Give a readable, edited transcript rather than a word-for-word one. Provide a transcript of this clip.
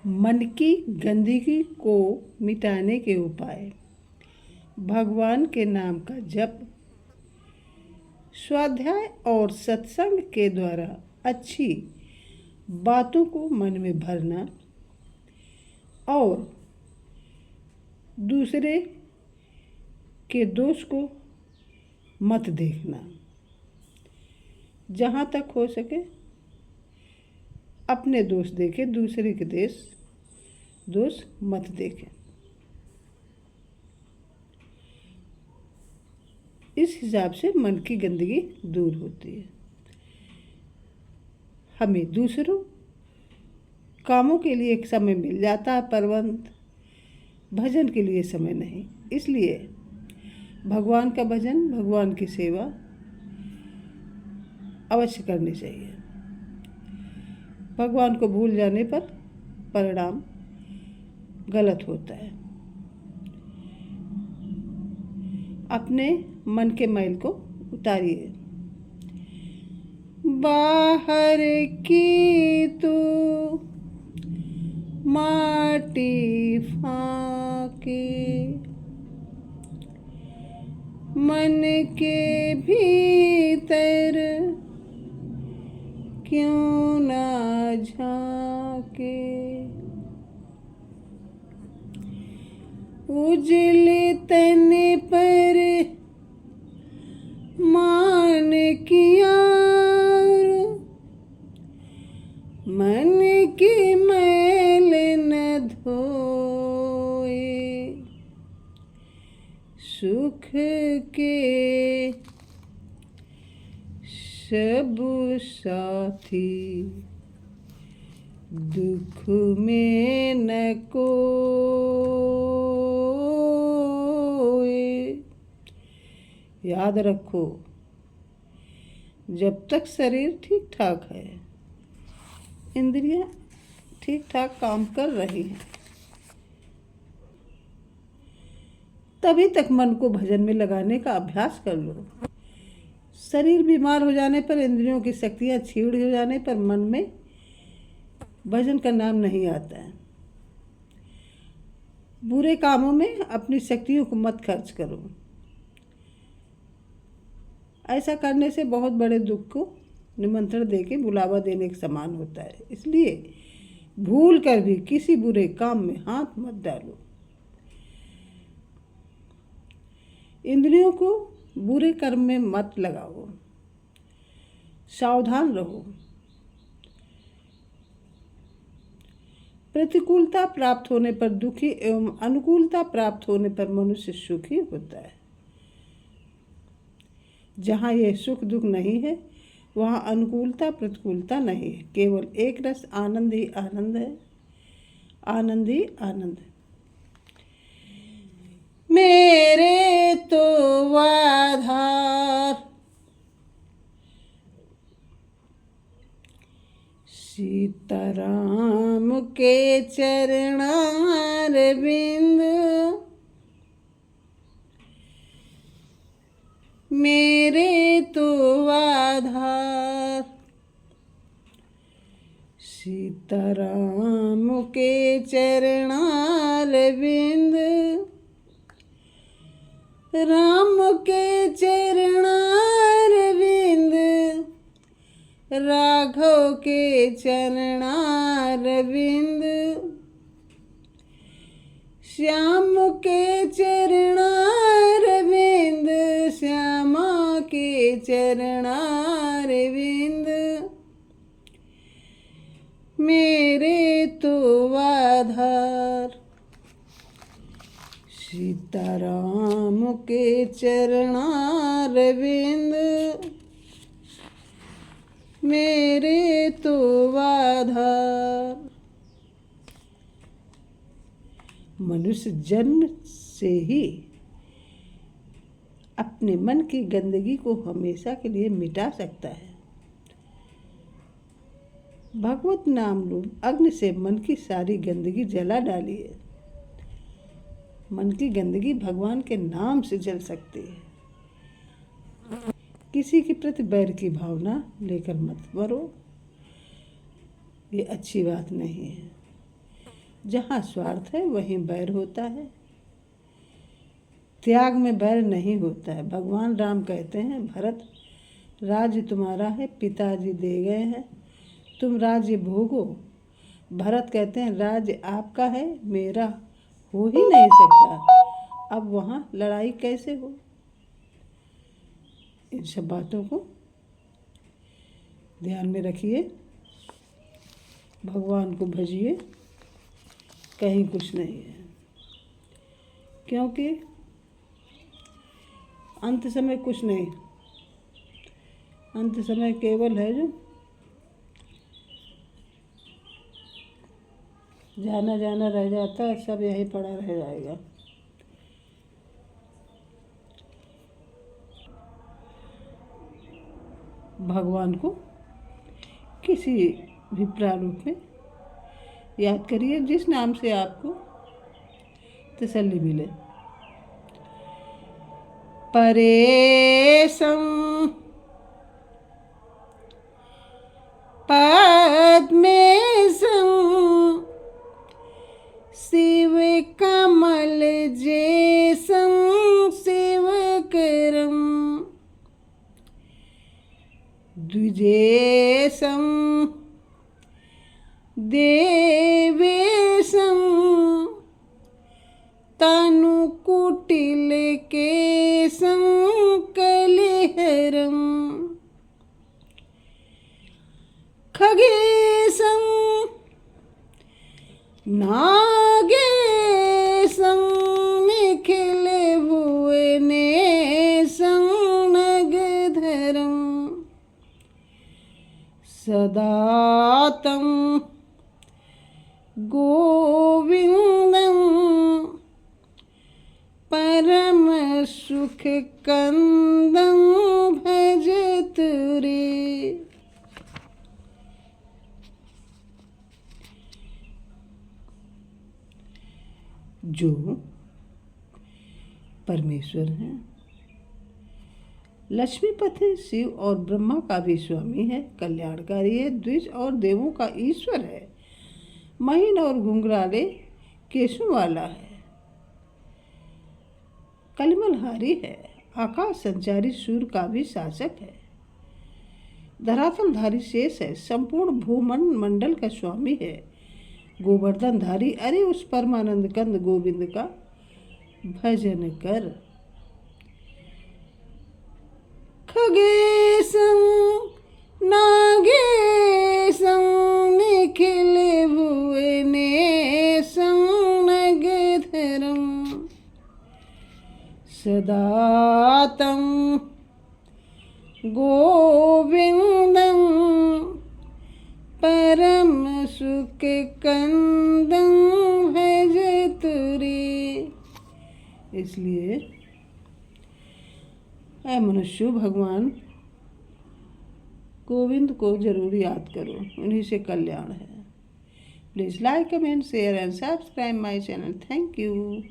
मन की गंदगी को मिटाने के उपाय। भगवान के नाम का जप, स्वाध्याय और सत्संग के द्वारा अच्छी बातों को मन में भरना और दूसरे के दोष को मत देखना। जहाँ तक हो सके अपने दोष देखें, दूसरे के दोष मत देखें। इस हिसाब से मन की गंदगी दूर होती है। हमें दूसरों कामों के लिए एक समय मिल जाता है, परंतु भजन के लिए समय नहीं। इसलिए भगवान का भजन, भगवान की सेवा अवश्य करनी चाहिए। भगवान को भूल जाने पर परिणाम गलत होता है। अपने मन के मैल को उतारिए। बाहर की तू माटी फाके, मन के भीतर क्यों ना झांके। उजले तन पर मान किया, मन की मैल न धोए। सुख के सब साथी, दुख में न कोई। याद रखो, जब तक शरीर ठीक ठाक है, इंद्रियां ठीक ठाक काम कर रही हैं, तभी तक मन को भजन में लगाने का अभ्यास कर लो। शरीर बीमार हो जाने पर, इंद्रियों की शक्तियां छीड़ हो जाने पर मन में भजन का नाम नहीं आता है। बुरे कामों में अपनी शक्तियों को मत खर्च करो। ऐसा करने से बहुत बड़े दुख को निमंत्रण देके बुलावा देने के समान होता है। इसलिए भूल कर भी किसी बुरे काम में हाथ मत डालो। इंद्रियों को बुरे कर्म में मत लगाओ। सावधान रहो। प्रतिकूलता प्राप्त होने पर दुखी एवं अनुकूलता प्राप्त होने पर मनुष्य सुखी होता है। जहाँ यह सुख दुख नहीं है, वहाँ अनुकूलता प्रतिकूलता नहीं है। केवल एक रस आनंद ही आनंद है, आनंद ही आनंद है। मेरे तो आधार सीताराम के चरणार बिंद। मेरे तो आधार सीताराम के चरणार बिंद। राम के चरणार बिंद, राघव के चरणार बिंद। श्याम के चरणार बिंद, श्यामा के चरणार बिंद। मेरे तो आधार सीताराम के चरणार बिंद। मेरे तो आधार। मनुष्य जन्म से ही अपने मन की गंदगी को हमेशा के लिए मिटा सकता है। भगवत नाम रूप अग्नि से मन की सारी गंदगी जला डालिए। मन की गंदगी भगवान के नाम से जल सकती है। किसी के प्रति बैर की भावना लेकर मत मरो, ये अच्छी बात नहीं है। जहाँ स्वार्थ है वहीं बैर होता है, त्याग में बैर नहीं होता है। भगवान राम कहते हैं, भरत राज्य तुम्हारा है, पिताजी दे गए हैं, तुम राज्य भोगो। भरत कहते हैं, राज्य आपका है, मेरा हो ही नहीं सकता, अब वहाँ लड़ाई कैसे हो। इन सब बातों को ध्यान में रखिए, भगवान को भजिए, कहीं कुछ नहीं है, क्योंकि अंत समय कुछ नहीं, अंत समय केवल है जो जाना जाना रह जाता है, सब यही पड़ा रह जाएगा। भगवान को किसी भी प्रारूप में याद करिए, जिस नाम से आपको तसल्ली मिले। परेशम पद्मेशम शिव कमल जेसम शिवकरम द्विजेशम देवेशम तनुकुटिल केशम कलिहरम खगेशम नागेशम निखिल भुवनेशम नगधरम सदातं गोविंदं परम सुख कंदं भजत रे। जो परमेश्वर हैं, लक्ष्मीपति शिव और ब्रह्मा का भी स्वामी है, कल्याणकारी है, द्विज और देवों का ईश्वर है, महीन और घुंघराले केशों वाला है, कलिमलहारी है, आकाश संचारी सूर्य का भी शासक है, धरातलधारी शेष है, संपूर्ण भूमंड मंडल का स्वामी है, गोवर्धनधारी। अरे उस परमानंद कंद गोविंद का भजन कर। खगेशं नागेशं निखिल भुवनेशं नगधरं सदातं गोविंदं परम सुख कंदं भजत रे। इसलिए ऐ मनुष्य, भगवान गोविंद को जरूर याद करो, उन्हीं से कल्याण है। Please like, comment, share and subscribe my channel. Thank you.